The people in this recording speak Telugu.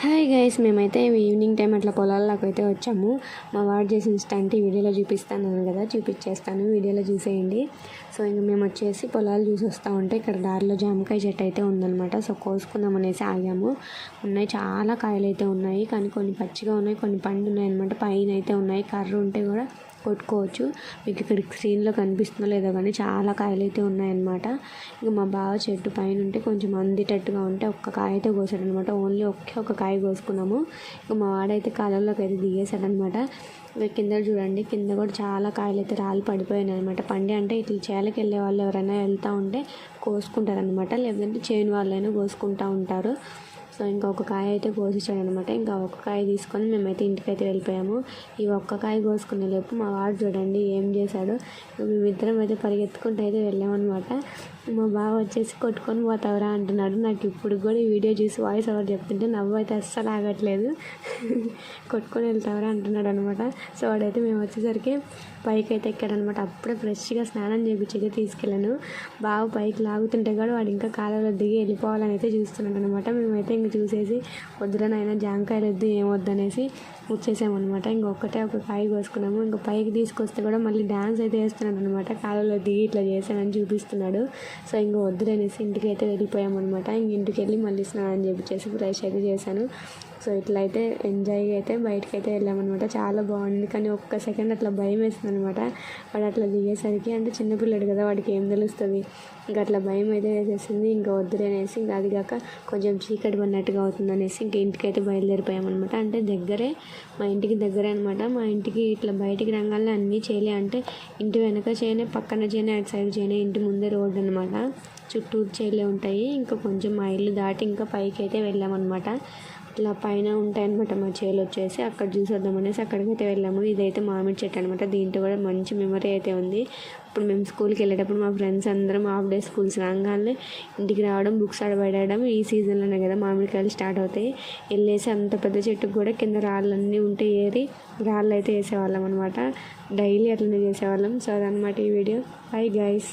హాయ్ గైస్, మేమైతే ఈవినింగ్ టైం అట్లా పొలాల్లోకి అయితే వచ్చాము. మా వాడు చేసిన స్టంట్ ఈ వీడియోలో చూపిస్తాను కదా, చూపించేస్తాను, వీడియోలో చూసేయండి. సో ఇంక మేము వచ్చేసి పొలాలు చూసి వస్తూ ఉంటే ఇక్కడ దారిలో జామకాయ చెట్టు అయితే ఉందన్నమాట. సో కోసుకుందాం అనేసి ఆగాము. ఉన్నాయి, చాలా కాయలు అయితే ఉన్నాయి, కానీ కొన్ని పచ్చిగా ఉన్నాయి, కొన్ని పండు ఉన్నాయి అనమాట. పైన అయితే ఉన్నాయి, కర్ర ఉంటే కూడా కొట్టుకోవచ్చు. మీకు ఇక్కడ స్క్రీన్లో కనిపిస్తుందో లేదో కానీ చాలా కాయలు అయితే ఉన్నాయన్నమాట. ఇంకా మా బావ చెట్టు పైన ఉంటే కొంచెం అందేటట్టుగా ఉంటే ఒక్క కాయ అయితే కోసాడు అనమాట. ఓన్లీ ఒక కాయ కోసుకున్నాము. ఇంకా మా వాడైతే కాలంలోకి అయితే దిగేశాడు అనమాట. కింద చూడండి, కింద కూడా చాలా కాయలు అయితే రాళ్ళు పడిపోయాయి అనమాట. పండి అంటే ఇట్లా చేలకి వెళ్ళే వాళ్ళు ఎవరైనా వెళ్తూ ఉంటే కోసుకుంటారనమాట, లేదంటే చేను వాళ్ళైనా కోసుకుంటూ ఉంటారు. సో ఇంకా ఒక కాయ అయితే కోసిచ్చాడు అనమాట. ఇంకా ఒక కాయ తీసుకొని మేమైతే ఇంటికైతే వెళ్ళిపోయాము. ఈ ఒక్క కాయ కోసుకునే లోపు మా వాడు చూడండి ఏం చేశాడు. మేమిద్దరం అయితే పరిగెత్తుకుంటూ అయితే వెళ్ళామన్నమాట. మా బావ వచ్చేసి కొట్టుకొని పోతావురా అంటున్నాడు. నాకు ఇప్పుడు కూడా ఈ వీడియో చూసి వాయిస్ ఓవర్ చెప్తుంటే నవ్వు అయితే అస్సలు ఆగట్లేదు. కొట్టుకొని వెళ్తావురా అంటున్నాడు అనమాట. సో వాడైతే మేము వచ్చేసరికి పైకి అయితే ఎక్కాడనమాట. అప్పుడే ఫ్రెష్గా స్నానం చేయించి అయితే తీసుకెళ్ళాను. బావ పైకి లాగుతుంటే కూడా వాడు ఇంకా కాలంలో దిగి వెళ్ళిపోవాలని అయితే చూస్తున్నాడు అనమాట. మేమైతే ఇంక చూసేసి వద్దులనైనా జామకాయలు వద్దు ఏమొద్దు అనేసి వచ్చేసామన్నమాట. ఇంకొకటే ఒక కాయ కోసుకున్నాము. ఇంకా పైకి తీసుకొస్తే కూడా మళ్ళీ డ్యాన్స్ అయితే వేస్తున్నాడు అనమాట. కాలంలో దిగి ఇట్లా చేశానని చూపిస్తున్నాడు. సో ఇంక వద్దులనేసి ఇంటికి అయితే వెళ్ళిపోయామన్నమాట. ఇంటికి వెళ్ళి మళ్ళీ స్నానం చేయించేసి ఫ్రెష్ అయితే చేశాను. సో ఇట్లా అయితే ఎంజాయ్గా అయితే బయటకు అయితే వెళ్ళామన్నమాట. చాలా బాగుంది, కానీ ఒక్క సెకండ్ అట్లా భయం వేస్తుంది అనమాట. వాడు అట్లా దిగేసరికి, అంటే చిన్నపిల్లడు కదా, వాడికి ఏం తెలుస్తుంది, ఇంకా అట్లా భయం అయితే వేసేసింది. ఇంకా వద్దులేనేసి ఇంకా అది కాక కొంచెం చీకటి పడినట్టుగా అవుతుంది అనేసి ఇంక ఇంటికి అయితే బయలుదేరిపోయామన్నమాట. అంటే దగ్గరే, మా ఇంటికి దగ్గరే అనమాట. మా ఇంటికి ఇట్లా బయటికి రంగానే అన్నీ చేయలే, అంటే ఇంటి వెనక చేయనే, పక్కన చేయనే, అటు సైడ్ చేయనే, ఇంటి ముందే రోడ్డు అనమాట. చుట్టూరు చేలే ఉంటాయి. ఇంకా కొంచెం మా ఇల్లు దాటి ఇంకా పైకి అయితే వెళ్ళామన్నమాట. ఇట్లా పైన ఉంటాయన్నమాట మా చేలు వచ్చేసి, అక్కడ చూసేద్దాం అనేసి అక్కడికైతే వెళ్ళాము. ఇదైతే మామిడి చెట్టు అనమాట. దీంట్లో కూడా మంచి మెమరీ అయితే ఉంది. ఇప్పుడు మేము స్కూల్కి వెళ్ళేటప్పుడు మా ఫ్రెండ్స్ అందరం హాఫ్ డే స్కూల్స్ రాగానే ఇంటికి రావడం, బుక్స్ ఆడబడడం, ఈ సీజన్లోనే కదా మామిడికాయలు స్టార్ట్ అవుతాయి. వెళ్ళేసి అంత పెద్ద చెట్టుకు కూడా కింద రాళ్ళన్నీ ఉంటే ఏరి రాళ్ళు అయితే వేసేవాళ్ళం అనమాట. డైలీ అట్లనే చేసేవాళ్ళం. సో అదనమాట ఈ వీడియో. Bye guys.